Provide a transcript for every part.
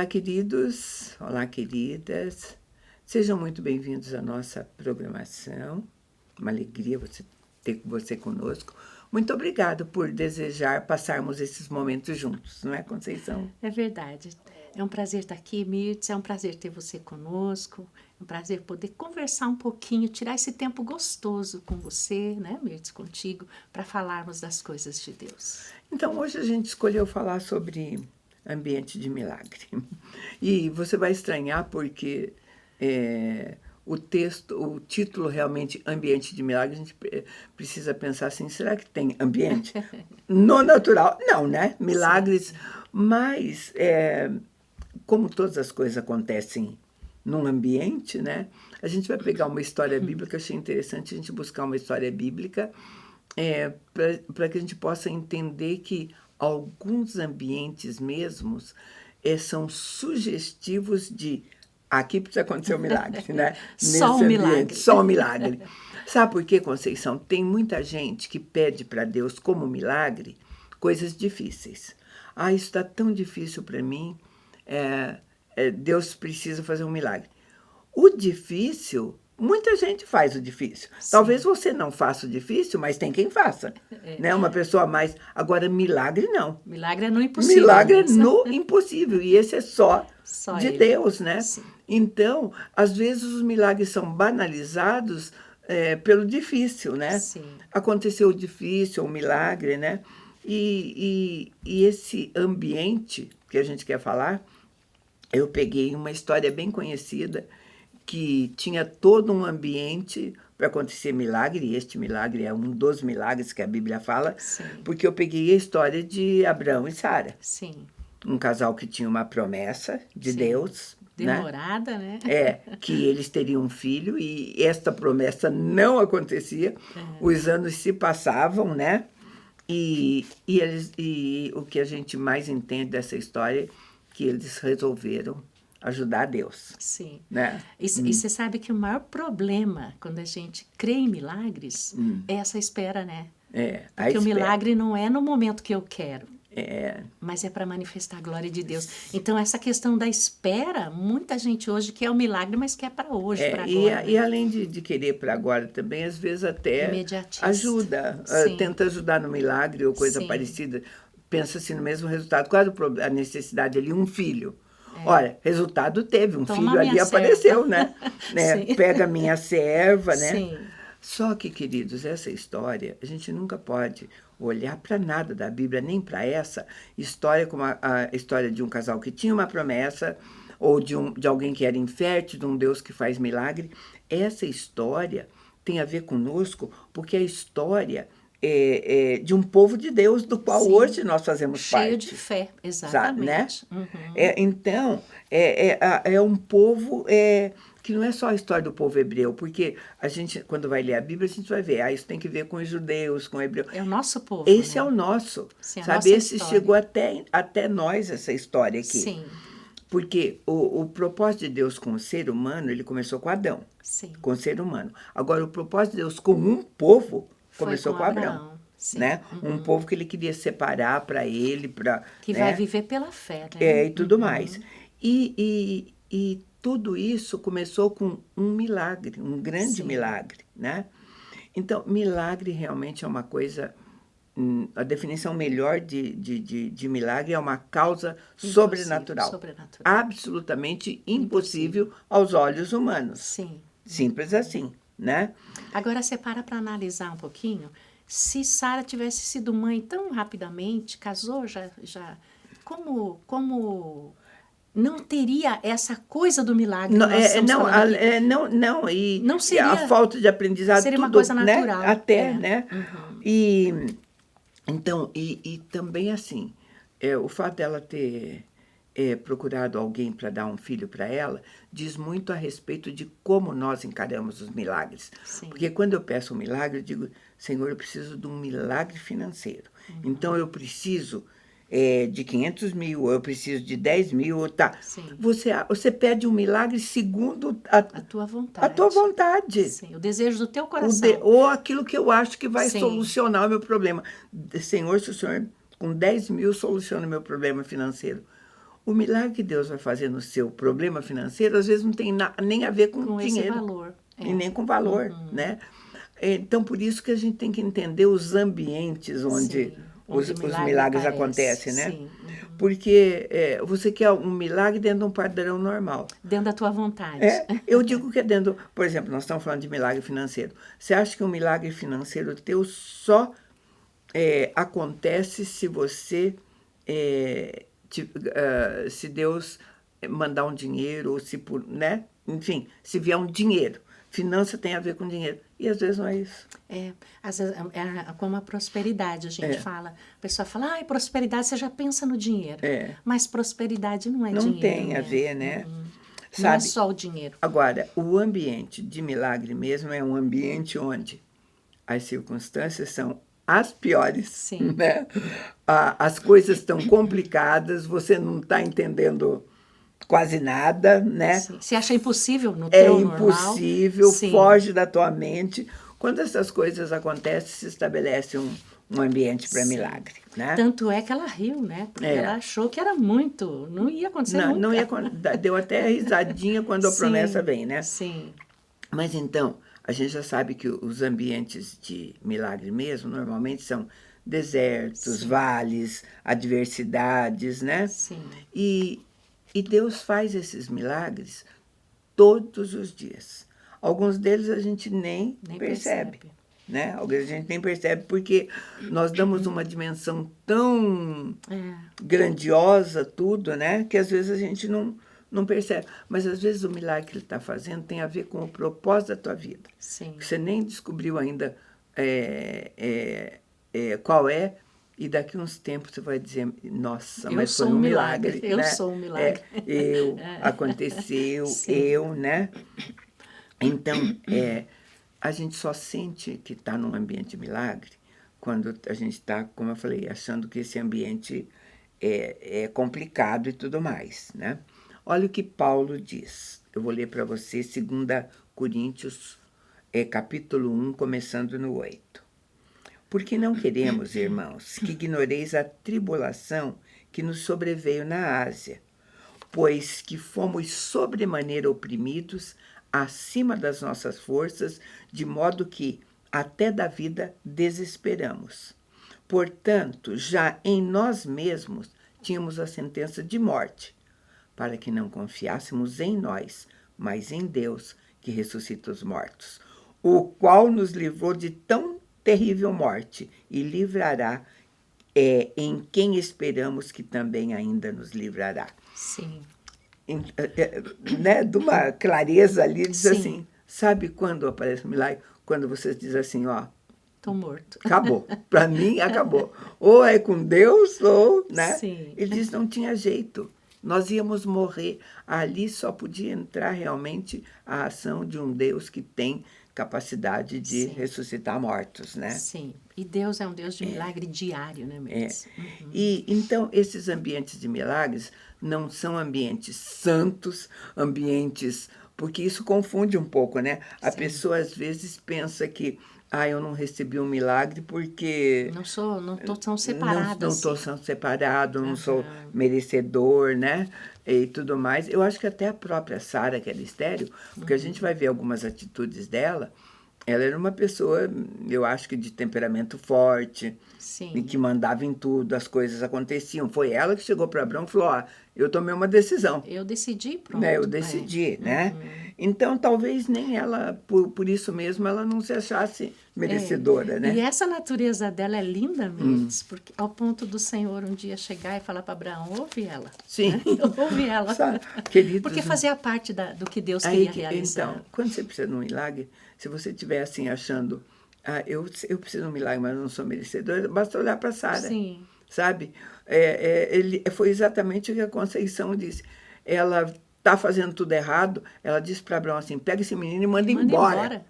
Olá, queridos, olá, queridas. Sejam muito bem-vindos à nossa programação. Uma alegria ter você conosco. Muito obrigado por desejar passarmos esses momentos juntos, não é, Conceição? É verdade. É um prazer estar aqui, Mirtz. É um prazer ter você conosco. É um prazer poder conversar um pouquinho, tirar esse tempo gostoso com você, né, Mirtz, contigo, para falarmos das coisas de Deus. Então, hoje a gente escolheu falar sobre ambiente de milagre. E você vai estranhar porque o título realmente ambiente de milagre, a gente precisa pensar assim, será que tem ambiente? No natural, não, né? Milagres, sim. Mas como todas as coisas acontecem num ambiente, né? A gente vai pegar uma história bíblica, achei interessante a gente buscar uma história bíblica para que a gente possa entender que alguns ambientes mesmos são sugestivos de aqui precisa acontecer um milagre, né? Só um milagre. Só um milagre. Sabe por quê, Conceição? Tem muita gente que pede para Deus como milagre coisas difíceis. Ah, isso está tão difícil para mim, Deus precisa fazer um milagre. O difícil, muita gente faz o difícil. Sim. Talvez você não faça o difícil, mas tem quem faça. Né? Uma pessoa mais... Agora, milagre não. Milagre é no impossível. Milagre é no impossível. E esse é só de ele. Deus, né? Sim. Então, às vezes os milagres são banalizados pelo difícil, né? Sim. Aconteceu o difícil, o milagre, né? E esse ambiente que a gente quer falar, eu peguei uma história bem conhecida que tinha todo um ambiente para acontecer milagre, e este milagre é um dos milagres que a Bíblia fala, Sim. Porque eu peguei a história de Abraão e Sara. Sim. Um casal que tinha uma promessa de Sim. Deus. Demorada, né? Que eles teriam um filho, e esta promessa não acontecia. Os anos se passavam, né? E o que a gente mais entende dessa história é que eles resolveram ajudar Deus. Sim. Né? E você sabe que o maior problema quando a gente crê em milagres é essa espera, né? Porque o milagre não é no momento que eu quero. Mas é para manifestar a glória de Deus. Então, essa questão da espera, muita gente hoje quer o milagre, mas quer para hoje, para agora. E além de querer para agora também, às vezes até ajuda, tenta ajudar no milagre ou coisa parecida. Pensa-se no mesmo resultado. Qual a necessidade ali? Um filho. Olha, resultado teve, um filho ali apareceu, né? Pega a minha serva, né? Sim. Só que, queridos, essa história, a gente nunca pode olhar para nada da Bíblia, nem para essa história como a história de um casal que tinha uma promessa, ou de alguém que era infértil, de um Deus que faz milagre. Essa história tem a ver conosco, porque a história de um povo de Deus, do qual hoje nós fazemos parte. Cheio de fé, exatamente. Né? Então, é um povo que não é só a história do povo hebreu, porque a gente, quando vai ler a Bíblia, a gente vai ver, isso tem que ver com os judeus, com o hebreu. É o nosso povo. Esse né? é o nosso. Sim, sabe? Esse história. Chegou até nós, essa história aqui. Sim. Porque o propósito de Deus com o ser humano, ele começou com Adão. Sim. Com o ser humano. Agora, o propósito de Deus com um povo começou com Abraão. Sim. Né? Um povo que ele queria separar para ele. Que vai viver pela fé. Né? E tudo mais. E tudo isso começou com um milagre, um grande milagre. Né? Então, milagre realmente é uma coisa... A definição melhor de milagre é uma causa sobrenatural. Absolutamente impossível aos olhos humanos. Sim. Simples assim, né? Agora, você para analisar um pouquinho. Se Sara tivesse sido mãe tão rapidamente, casou já como não teria essa coisa do milagre? Não seria, a falta de aprendizado, seria tudo, uma coisa natural. Né? Até, né? Então, e também assim, o fato dela ter procurado alguém para dar um filho para ela, diz muito a respeito de como nós encaramos os milagres. Sim. Porque quando eu peço um milagre, eu digo, Senhor, eu preciso de um milagre financeiro. Então, eu preciso de 500 mil, ou eu preciso de 10 mil, tá. Sim. Você pede um milagre segundo a tua vontade. A tua vontade. Sim, o desejo do teu coração. Ou aquilo que eu acho que vai solucionar o meu problema. Senhor, se o Senhor com 10 mil soluciona o meu problema financeiro. o milagre que Deus vai fazer no seu problema financeiro, às vezes não tem nem a ver com dinheiro. Esse valor. E nem com valor, né? Então, por isso que a gente tem que entender os ambientes onde os milagres acontecem, né? Sim. Porque você quer um milagre dentro de um padrão normal. Dentro da tua vontade. Eu digo que é dentro... Por exemplo, nós estamos falando de milagre financeiro. Você acha que um milagre financeiro teu só acontece se você... se Deus mandar um dinheiro, ou se... né? Enfim, se vier um dinheiro. Finança tem a ver com dinheiro. E às vezes não é isso. Às vezes, como a prosperidade, a gente fala. A pessoa fala, prosperidade, você já pensa no dinheiro. Mas prosperidade não é dinheiro. Não tem a ver, né? Sabe? Não é só o dinheiro. Agora, o ambiente de milagre mesmo é um ambiente onde as circunstâncias são as piores. Sim. Né? As coisas estão complicadas, você não está entendendo... quase nada, né? Sim. Você acha impossível no teu normal? É impossível, foge da tua mente. Quando essas coisas acontecem, se estabelece um ambiente para milagre, né? Tanto é que ela riu, né? Porque ela achou que era muito, não ia acontecer nunca. Não ia, deu até risadinha quando a promessa vem, né? Sim. Mas então, a gente já sabe que os ambientes de milagre mesmo, normalmente são desertos, vales, adversidades, né? Sim. E Deus faz esses milagres todos os dias. Alguns deles a gente nem percebe. Né? Alguns a gente nem percebe porque nós damos uma dimensão tão grandiosa, tudo, né? Que às vezes a gente não percebe. Mas às vezes o milagre que ele está fazendo tem a ver com o propósito da tua vida. Sim. Você nem descobriu ainda qual é. E daqui uns tempos você vai dizer, nossa, mas foi um milagre. Eu né? sou um milagre. Aconteceu, né? Então, a gente só sente que está num ambiente de milagre quando a gente está, como eu falei, achando que esse ambiente é complicado e tudo mais, né? Olha o que Paulo diz. Eu vou ler para você 2 Coríntios, capítulo 1, começando no 8. Porque não queremos, irmãos, que ignoreis a tribulação que nos sobreveio na Ásia, pois que fomos sobremaneira oprimidos acima das nossas forças, de modo que até da vida desesperamos. Portanto, já em nós mesmos tínhamos a sentença de morte, para que não confiássemos em nós, mas em Deus, que ressuscita os mortos, o qual nos livrou de tão terrível morte e livrará em quem esperamos que também ainda nos livrará. Sim. Né? De uma clareza ali, diz assim, sabe quando aparece um milagre? Quando você diz assim, estou morto. Acabou. Para mim, acabou. Ou é com Deus, ou, né? Sim. Ele diz, não tinha jeito. Nós íamos morrer. Ali só podia entrar realmente a ação de um Deus que tem capacidade de ressuscitar mortos, né? Sim. E Deus é um Deus de milagre diário, né, Mendes? E então esses ambientes de milagres não são ambientes santos, ambientes... Porque isso confunde um pouco, né? A pessoa às vezes pensa que eu não recebi um milagre porque... Não estou tão separada. Não estou separado, não sou merecedor, né? E tudo mais. Eu acho que até a própria Sara, que era estéril, porque a gente vai ver algumas atitudes dela, ela era uma pessoa, eu acho que de temperamento forte, e que mandava em tudo, as coisas aconteciam. Foi ela que chegou para Abraão e falou, eu tomei uma decisão. Eu decidi, pronto. Eu decidi, né? Então, talvez nem ela, por isso mesmo, ela não se achasse merecedora, né? E essa natureza dela é linda, Mendes, porque ao ponto do Senhor um dia chegar e falar para Abraão, ouve ela. Sim. Né? Ouve ela. Queridos, porque fazia parte do que Deus queria realizar. Então, quando você precisa de um milagre, se você estiver assim achando, eu preciso de um milagre, mas não sou merecedora, basta olhar para Sara. Sim. Sabe? Foi exatamente o que a Conceição disse. Ela está fazendo tudo errado, ela disse para Abraão assim, pega esse menino e manda embora.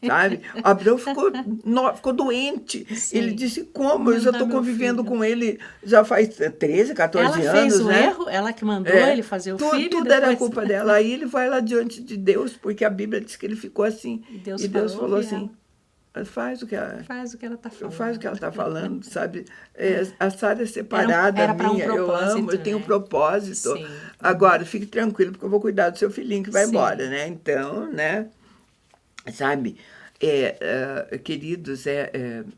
Sabe? Abraão ficou doente. Sim. Ele disse, como? Eu já estou convivendo com ele já faz 13, 14 anos. Ela fez o né? erro, ela que mandou ele fazer o filho. Tudo depois... era culpa dela. Aí ele vai lá diante de Deus, porque a Bíblia diz que ele ficou assim. E Deus falou assim, Faz o que ela está falando. Faz o que ela está falando, sabe? A Sara é separada, era minha, eu amo, eu tenho um propósito. Sim. Agora, fique tranquilo, porque eu vou cuidar do seu filhinho que vai Sim. embora, né? Então, né? Sabe? Queridos,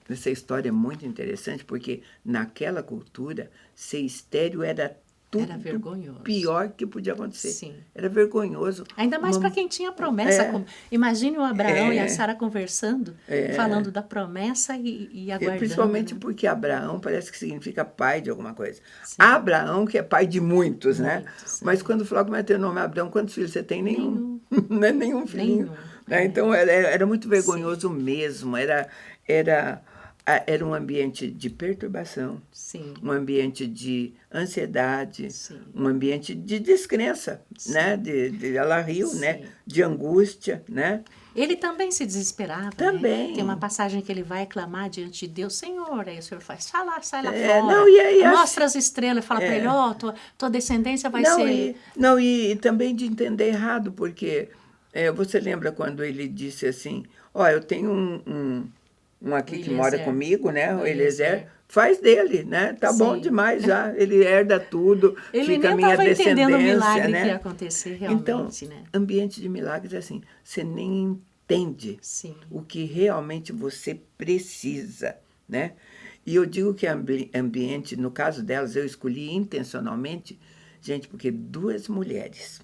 essa história é muito interessante, porque naquela cultura, ser estéril era tudo vergonhoso. Pior que podia acontecer. Sim. Era vergonhoso. Ainda mais para quem tinha promessa. Imagine o Abraão e a Sara conversando, falando da promessa e aguardando. Principalmente, né? Porque Abraão parece que significa pai de alguma coisa. Sim. Abraão, que é pai de muitos, né? Mas quando falou como é teu nome, Abraão, quantos filhos você tem? Nenhum. Não é nenhum filhinho. Né? Então, era muito vergonhoso. Sim. Mesmo. Era um ambiente de perturbação, sim. Um ambiente de ansiedade, sim. Um ambiente de descrença, sim. Né? Ela riu, sim. Né? De angústia, né? Ele também se desesperava, também. Né? Tem uma passagem que ele vai clamar diante de Deus, Senhor, aí o Senhor faz, sai lá fora, não, e aí, mostra as estrelas, fala para ele, tua descendência vai ser... E também de entender errado, porque você lembra quando ele disse assim, eu tenho um aqui que mora comigo, né? O Eliezer, faz dele, né? Tá Sim. Bom demais já. Ele herda tudo, ele fica a minha descendência, entendendo o milagre, né? Que ia acontecer realmente, então, né? Ambiente de milagres é assim, você nem entende Sim. O que realmente você precisa, né? E eu digo que ambiente, no caso delas, eu escolhi intencionalmente, gente, porque 2 mulheres,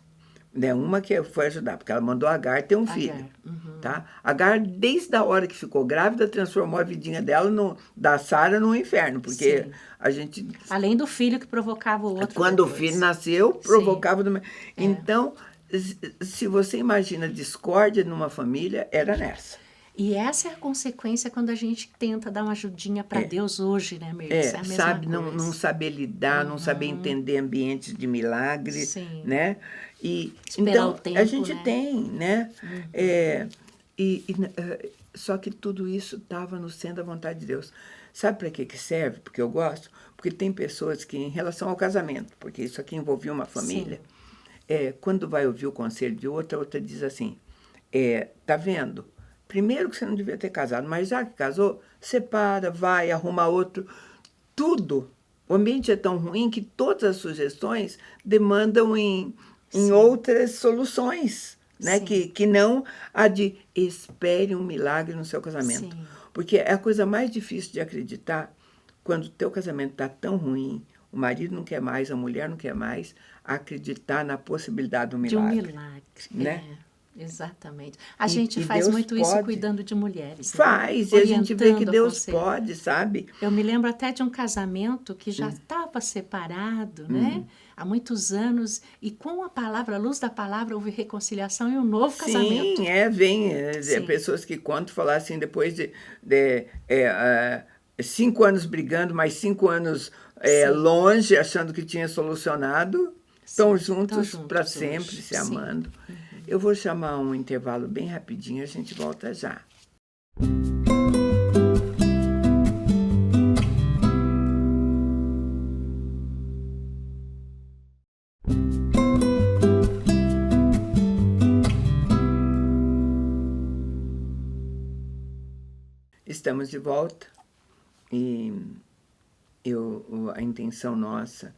né? Uma que foi ajudar, porque ela mandou a Agar ter um filho. Uhum. Tá? A Agar, desde a hora que ficou grávida, transformou a vidinha dela, da Sara, no inferno. Porque Sim. A gente... Além do filho que provocava o outro. Quando depois. O filho nasceu, provocava... Então, se você imagina discórdia numa família, era nessa. E essa é a consequência quando a gente tenta dar uma ajudinha para Deus hoje, né, Mirtz? É a mesma sabe, coisa. Não saber lidar, não saber entender ambientes de milagre, Sim. Né? E esperar então, o tempo, a gente né? tem, né? Só que tudo isso estava no centro da vontade de Deus. Sabe para que serve? Porque eu gosto? Porque tem pessoas que, em relação ao casamento, porque isso aqui envolvia uma família, quando vai ouvir o conselho de outra diz assim, tá vendo? Primeiro que você não devia ter casado, mas já que casou, separa, vai, arruma outro. Tudo. O ambiente é tão ruim que todas as sugestões demandam em outras soluções, né? Que não a de espere um milagre no seu casamento. Sim. Porque é a coisa mais difícil de acreditar quando o teu casamento está tão ruim, o marido não quer mais, a mulher não quer mais, acreditar na possibilidade do milagre. De um milagre, né? Exatamente. A gente faz Deus muito isso cuidando de mulheres. Faz, né? E a gente vê que Deus pode, sabe? Eu me lembro até de um casamento que já estava separado, né? Há muitos anos, e com a palavra, a luz da palavra, houve reconciliação e um novo casamento. Sim, pessoas que contam, falar assim, depois de 5 anos brigando, mais 5 anos longe, achando que tinha solucionado, estão juntos para sempre, se amando. Eu vou chamar um intervalo bem rapidinho, a gente volta já. Estamos de volta e a intenção nossa,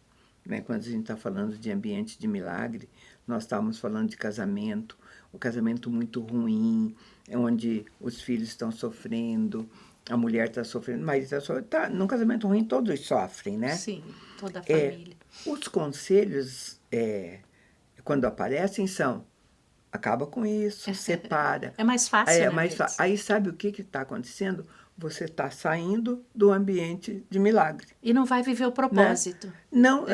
né, quando a gente está falando de ambiente de milagre, nós estávamos falando de casamento, o casamento muito ruim, onde os filhos estão sofrendo, a mulher está sofrendo, mas num casamento ruim todos sofrem, né? Sim, toda a família. Os conselhos, quando aparecem, são: acaba com isso, separa. É mais fácil, né? Aí sabe o que está acontecendo? Você está saindo do ambiente de milagre. E não vai viver o propósito. Né? Não,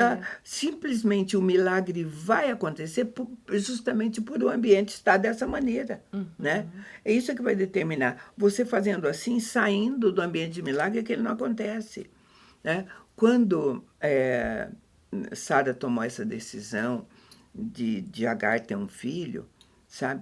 simplesmente o milagre vai acontecer justamente por o ambiente estar dessa maneira. Né? É isso que vai determinar. Você fazendo assim, saindo do ambiente de milagre, é que ele não acontece. Né? Quando Sara tomou essa decisão de Agar ter um filho, sabe?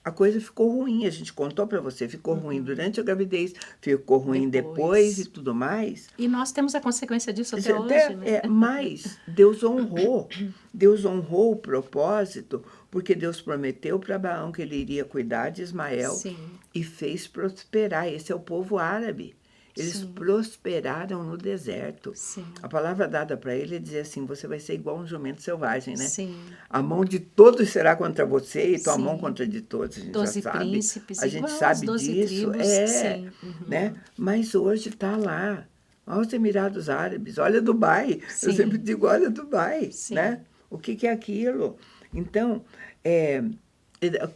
A coisa ficou ruim, a gente contou para você, ficou ruim durante a gravidez, ficou ruim depois e tudo mais. E nós temos a consequência disso até hoje, né? Mas Deus honrou o propósito, porque Deus prometeu para Abraão que ele iria cuidar de Ismael. Sim. E fez prosperar. Esse é o povo árabe. Eles Sim. prosperaram no deserto. Sim. A palavra dada para ele é dizer assim, você vai ser igual um jumento selvagem, né? Sim. A mão de todos será contra você e tua Sim. mão contra de todos. A gente 12 já sabe. príncipes, a gente sabe 12 disso. Tribos, sim. Né? Mas hoje está lá. Olha os Emirados Árabes, olha Dubai. Sim. Eu sempre digo, olha Dubai. Sim. Né? O que é aquilo? Então,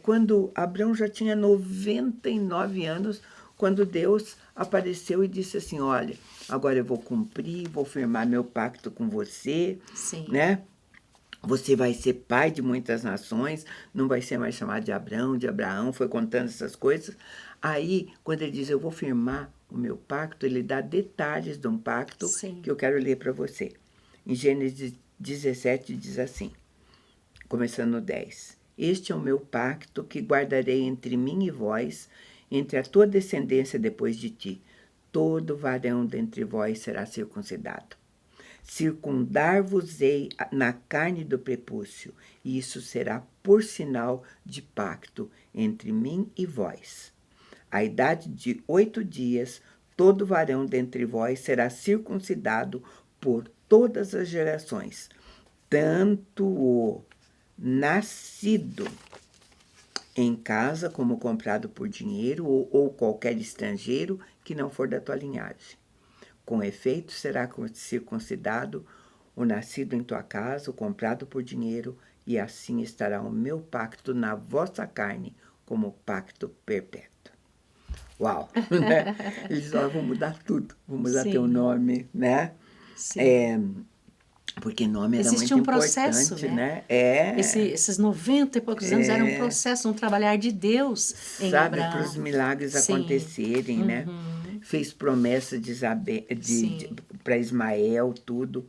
quando Abraão já tinha 99 anos, quando Deus apareceu e disse assim, olha, agora eu vou cumprir, vou firmar meu pacto com você, Sim. né? Você vai ser pai de muitas nações, não vai ser mais chamado de Abraão, foi contando essas coisas. Aí, quando ele diz, eu vou firmar o meu pacto, ele dá detalhes de um pacto Sim. que eu quero ler para você. Em Gênesis 17 diz assim, começando no 10. Este é o meu pacto que guardarei entre mim e vós, entre a tua descendência depois de ti. Todo varão dentre vós será circuncidado. Circundar-vos-ei na carne do prepúcio, e isso será por sinal de pacto entre mim e vós. À idade de 8 dias, todo varão dentre vós será circuncidado por todas as gerações, tanto o nascido em casa, como comprado por dinheiro, ou qualquer estrangeiro que não for da tua linhagem. Com efeito, será circuncidado o nascido em tua casa, o comprado por dinheiro, e assim estará o meu pacto na vossa carne, como pacto perpétuo. Uau! Né? Eles vão mudar tudo, vão mudar Sim. teu nome, né? Sim. Porque nome era Existe muito processo, importante, né? né? Esses 90 e poucos anos era um processo, um trabalhar de Deus em Sabe, Abraão. para os milagres Sim. acontecerem, né? Fez promessa para Ismael, tudo.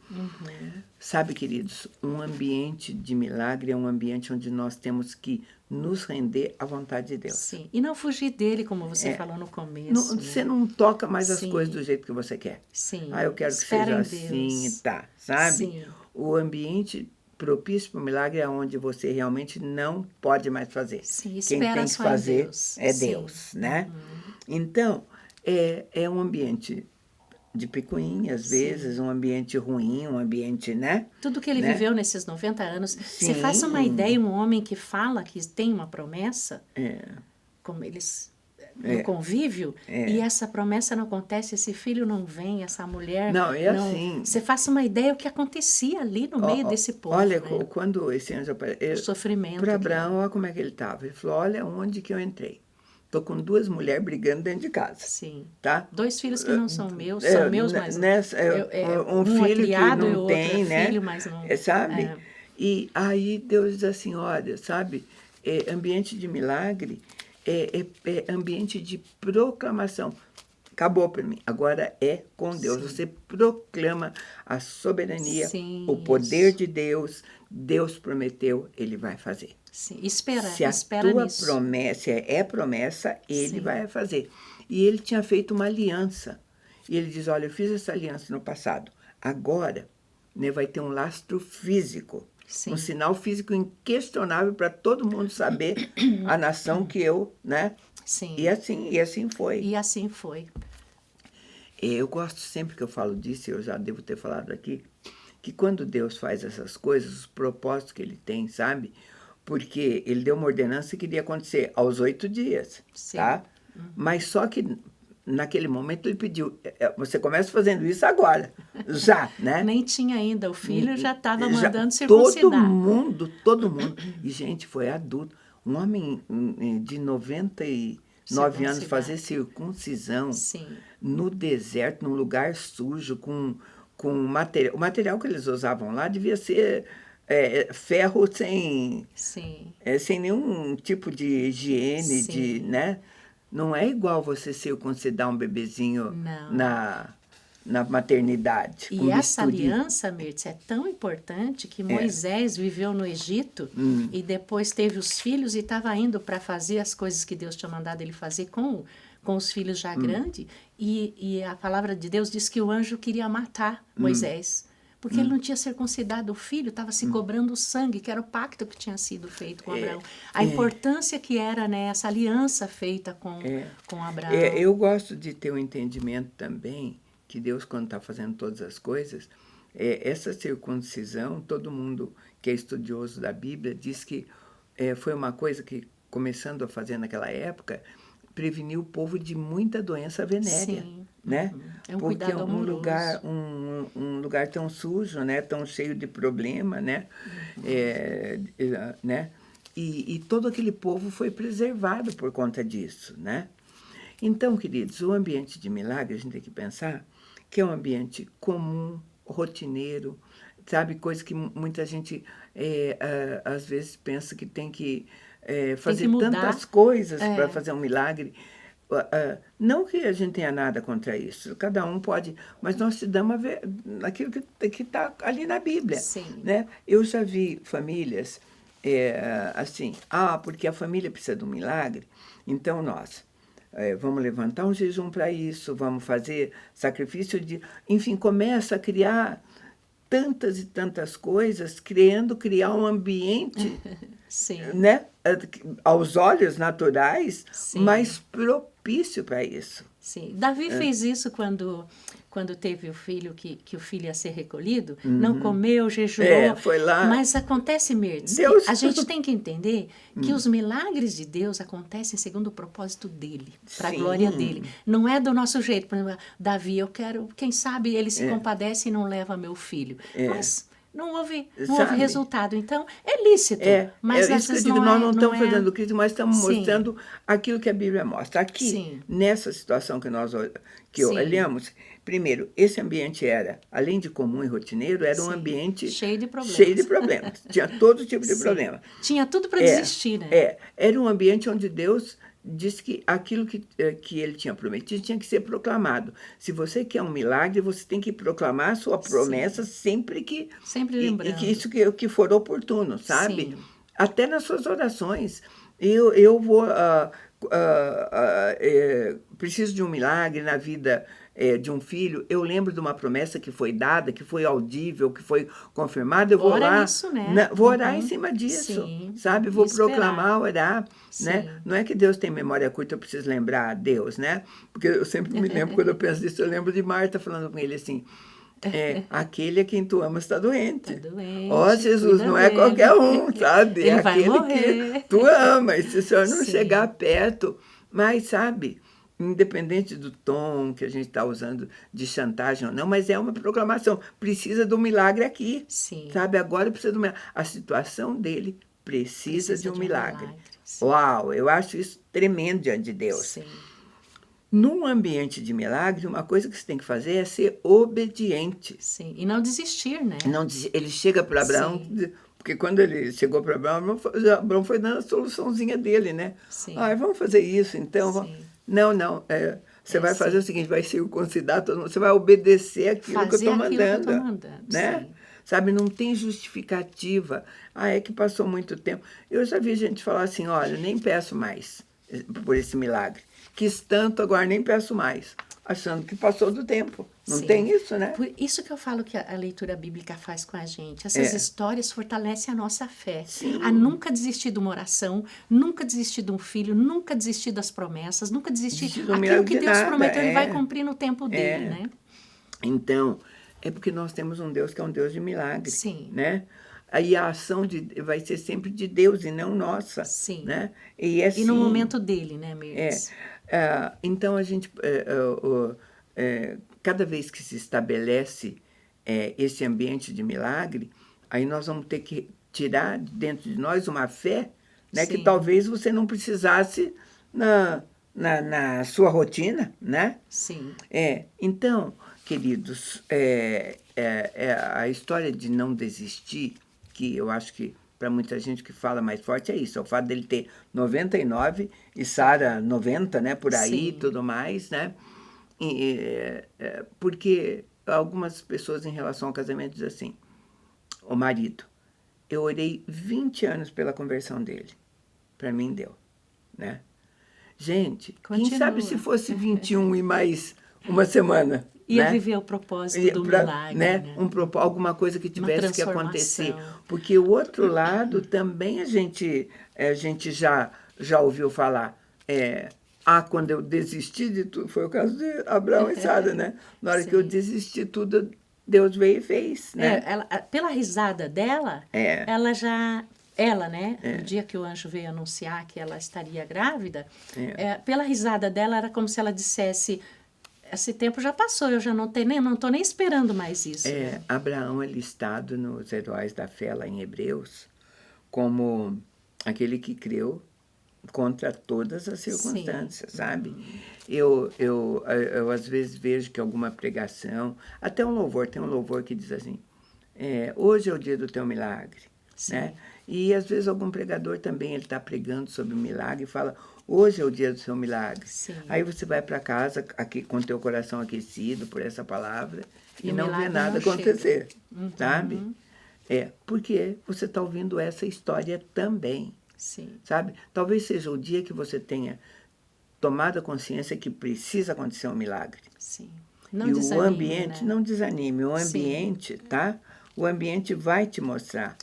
Sabe, queridos, um ambiente de milagre é um ambiente onde nós temos que nos render à vontade de Deus. Sim, e não fugir dele, como você falou no começo. Você não toca mais as coisas do jeito que você quer. Sim. Eu quero Espera que seja assim e tá, sabe? Sim. O ambiente propício para o milagre é onde você realmente não pode mais fazer. Sim, Quem tem que fazer Deus. é Deus, né? Então, é um ambiente de picuinha, às vezes, um ambiente ruim, um ambiente, né? Tudo que ele viveu nesses 90 anos. Sim. Você faça uma ideia, um homem que fala que tem uma promessa, como eles... no convívio, e essa promessa não acontece, esse filho não vem, essa mulher... Não, assim... Você faça uma ideia o que acontecia ali no meio desse povo. Olha, né? quando esse anjo apareceu... O sofrimento. Para Abraão, olha como é que ele estava. Ele falou, olha onde que eu entrei. Estou com 2 mulheres brigando dentro de casa. Sim. Tá? 2 filhos que não são meus, são meus, mas... um filho criado, que não tem, né? Filho, mas não, sabe? E aí Deus diz assim, olha, sabe? Ambiente de milagre é ambiente de proclamação. Acabou para mim. Agora é com Deus. Sim. Você proclama a soberania, Sim, o poder de Deus. Deus prometeu, Ele vai fazer. Sim. Espera tua nisso. promessa é promessa, Ele vai fazer. E Ele tinha feito uma aliança. E Ele diz, olha, eu fiz essa aliança no passado. Agora, né, vai ter um lastro físico. Sim. Um sinal físico inquestionável para todo mundo saber a nação que eu, né? Sim. E assim foi. E assim foi. Eu gosto sempre que eu falo disso, eu já devo ter falado aqui, que quando Deus faz essas coisas, os propósitos que Ele tem, sabe? Porque Ele deu uma ordenança que iria acontecer aos 8 dias, Sim. tá? Mas só que naquele momento Ele pediu, você começa fazendo isso agora, já, né? Nem tinha ainda, o filho já estava mandando circuncidar. Todo mundo. E, gente, foi adulto. Um homem de 99 anos fazer circuncisão Sim. no deserto, num lugar sujo, com material. O material que eles usavam lá devia ser ferro sem nenhum tipo de higiene, né? Não é igual você circuncidar um bebezinho na maternidade. E essa aliança, Mirtz, é tão importante que Moisés viveu no Egito e depois teve os filhos e estava indo para fazer as coisas que Deus tinha mandado ele fazer com os filhos já grandes. E a palavra de Deus diz que o anjo queria matar Moisés. Porque ele não tinha circuncidado o filho, estava se cobrando o sangue, que era o pacto que tinha sido feito com Abraão. A importância que era, né, essa aliança feita com Abraão. Eu gosto de ter um entendimento também que Deus, quando está fazendo todas as coisas, essa circuncisão, todo mundo que é estudioso da Bíblia diz que foi uma coisa que, começando a fazer naquela época, preveniu o povo de muita doença venérea. Sim. Né? É um porque cuidado amoroso. um lugar tão sujo, né? Tão cheio de problema, né? Né? E todo aquele povo foi preservado por conta disso, né? Então, queridos, o ambiente de milagre, a gente tem que pensar que é um ambiente comum, rotineiro, sabe? Coisa que muita gente, às vezes, pensa que tem que fazer tantas coisas para fazer um milagre. Não que a gente tenha nada contra isso, cada um pode, mas nós te damos aquilo que está ali na Bíblia. Sim. Né? Eu já vi famílias assim, porque a família precisa de um milagre, então nós vamos levantar um jejum para isso, vamos fazer sacrifício enfim, começa a criar tantas e tantas coisas, criar um ambiente, Sim. Né? Aos olhos naturais, Sim. mais propício para isso. Sim. Davi fez isso quando teve o filho, que o filho ia ser recolhido, não comeu, jejuou. Foi lá. Mas acontece, Mirtz, a gente tem que entender que os milagres de Deus acontecem segundo o propósito dele, para a glória dele. Não é do nosso jeito. Por exemplo, Davi, eu quero, quem sabe ele se compadece e não leva meu filho. Mas não houve resultado. Então, é lícito. Mas isso que eu digo, nós não estamos fazendo crítica, mas estamos mostrando aquilo que a Bíblia mostra. Aqui, nessa situação que olhamos, primeiro, esse ambiente além de comum e rotineiro, era um ambiente cheio de problemas. Cheio de problemas. Tinha todo tipo de problema. Tinha tudo para desistir, né? Era um ambiente onde Deus disse que aquilo que ele tinha prometido tinha que ser proclamado. Se você quer um milagre, você tem que proclamar a sua promessa sempre lembrando. E que isso que for oportuno, sabe? Sim. Até nas suas orações. Eu vou... preciso de um milagre na vida de um filho. Eu lembro de uma promessa que foi dada, que foi audível, que foi confirmada. Eu vou orar isso, né? Vou orar em cima disso, sabe? Vou proclamar, orar, né? Não é que Deus tem memória curta, eu preciso lembrar a Deus, né? Porque eu sempre me lembro, quando eu penso nisso, eu lembro de Marta falando com ele assim, aquele a quem tu amas está doente. Está doente. Ó, Jesus, não é qualquer um, sabe? Ele vai aquele morrer. que tu ama. E se o Senhor não chegar perto, mas, sabe, independente do tom que a gente está usando de chantagem ou não, mas é uma proclamação. Precisa de um milagre aqui. Sim. Sabe? Agora precisa de um milagre. A situação dele precisa de um milagre. Sim. Uau, eu acho isso tremendo diante de Deus. Sim. Num ambiente de milagre, uma coisa que você tem que fazer é ser obediente. Sim, e não desistir, né? Ele chega para Abraão, porque quando ele chegou para Abraão, Abraão foi dando a soluçãozinha dele, né? Sim. Vamos fazer isso, então. Não. Você vai fazer o seguinte, vai circuncidar todo mundo, você vai obedecer aquilo que eu estou mandando. Né? Sim. Sabe, não tem justificativa. É que passou muito tempo. Eu já vi gente falar assim, olha, nem peço mais por esse milagre. Quis tanto, agora nem peço mais. Achando que passou do tempo. Não tem isso, né? Por isso que eu falo que a leitura bíblica faz com a gente. Essas histórias fortalecem a nossa fé. Sim. A nunca desistir de uma oração, nunca desistir de um filho, nunca desistir das promessas, nunca desistir aquilo que Deus prometeu, ele vai cumprir no tempo dele, né? Então, é porque nós temos um Deus que é um Deus de milagre. Sim. Né? Aí a ação vai ser sempre de Deus e não nossa. Sim. Né? E no momento dele, né, Mirtz? Então, a gente, cada vez que se estabelece esse ambiente de milagre, aí nós vamos ter que tirar dentro de nós uma fé, né, que talvez você não precisasse na sua rotina, né? Sim. Então, queridos, a história de não desistir, que eu acho que para muita gente que fala mais forte é isso, é o fato dele ter 99 e Sara 90, né, por aí e tudo mais, né? Porque algumas pessoas em relação ao casamento dizem assim, o marido, eu orei 20 anos pela conversão dele. Para mim deu, né? Gente, Continua. Quem sabe se fosse 21 e mais uma semana, ia né? viver o propósito do milagre, né? Alguma coisa que tivesse que acontecer. Porque o outro lado também a gente já ouviu falar. Quando eu desisti de tudo, foi o caso de Abraão e Sara, né? Na hora que eu desisti de tudo, Deus veio e fez, né? Pela risada dela, ela, né? No dia que o anjo veio anunciar que ela estaria grávida, pela risada dela era como se ela dissesse, esse tempo já passou, eu já não estou nem esperando mais isso. Né? Abraão é listado nos Heróis da Fé, lá em Hebreus, como aquele que creu contra todas as circunstâncias, sabe? Eu às vezes vejo que alguma pregação, até um louvor, tem um louvor que diz assim, hoje é o dia do teu milagre, né? E às vezes algum pregador também, ele está pregando sobre o milagre e fala, hoje é o dia do seu milagre. Sim. Aí você vai para casa aqui, com o teu coração aquecido por essa palavra e não vê nada acontecer, sabe? Porque você está ouvindo essa história também. Sim. Sabe? Talvez seja o dia que você tenha tomado a consciência que precisa acontecer um milagre. Sim. Não desanime, o ambiente, né? Não desanime, o ambiente, tá? O ambiente vai te mostrar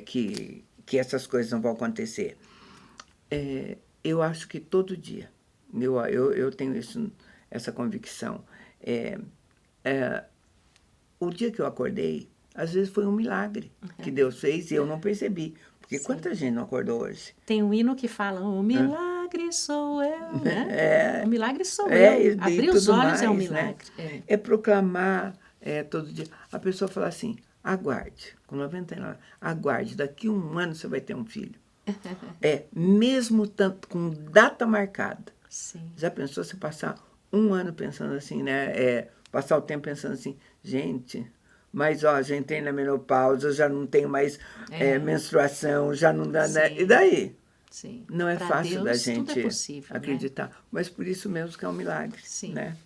que essas coisas não vão acontecer. Eu acho que todo dia, eu tenho essa convicção. O dia que eu acordei, às vezes foi um milagre que Deus fez e eu não percebi. Porque quanta gente não acordou hoje? Tem um hino que fala, o milagre sou eu, né? O milagre sou eu. Abrir os olhos mais, é um milagre. Né? É proclamar todo dia. A pessoa fala assim, aguarde, com 90 anos, aguarde, daqui 1 ano você vai ter um filho. Mesmo tanto, com data marcada. Sim. Já pensou se passar 1 ano pensando assim, né? Passar o tempo pensando assim, gente... Mas, já entrei na menopausa, já não tenho mais menstruação, já não dá... Né? E daí? Sim. Não é pra fácil Deus, da gente tudo é possível, acreditar. Né? Mas por isso mesmo que é um milagre. Sim. Né?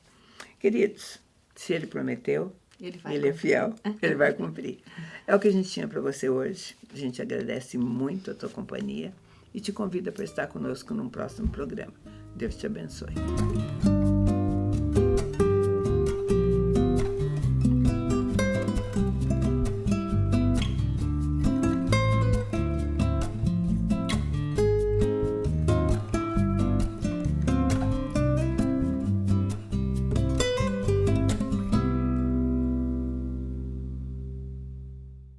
Queridos, se ele prometeu, ele é fiel, ele vai cumprir. É o que a gente tinha para você hoje. A gente agradece muito a tua companhia e te convida para estar conosco num próximo programa. Deus te abençoe.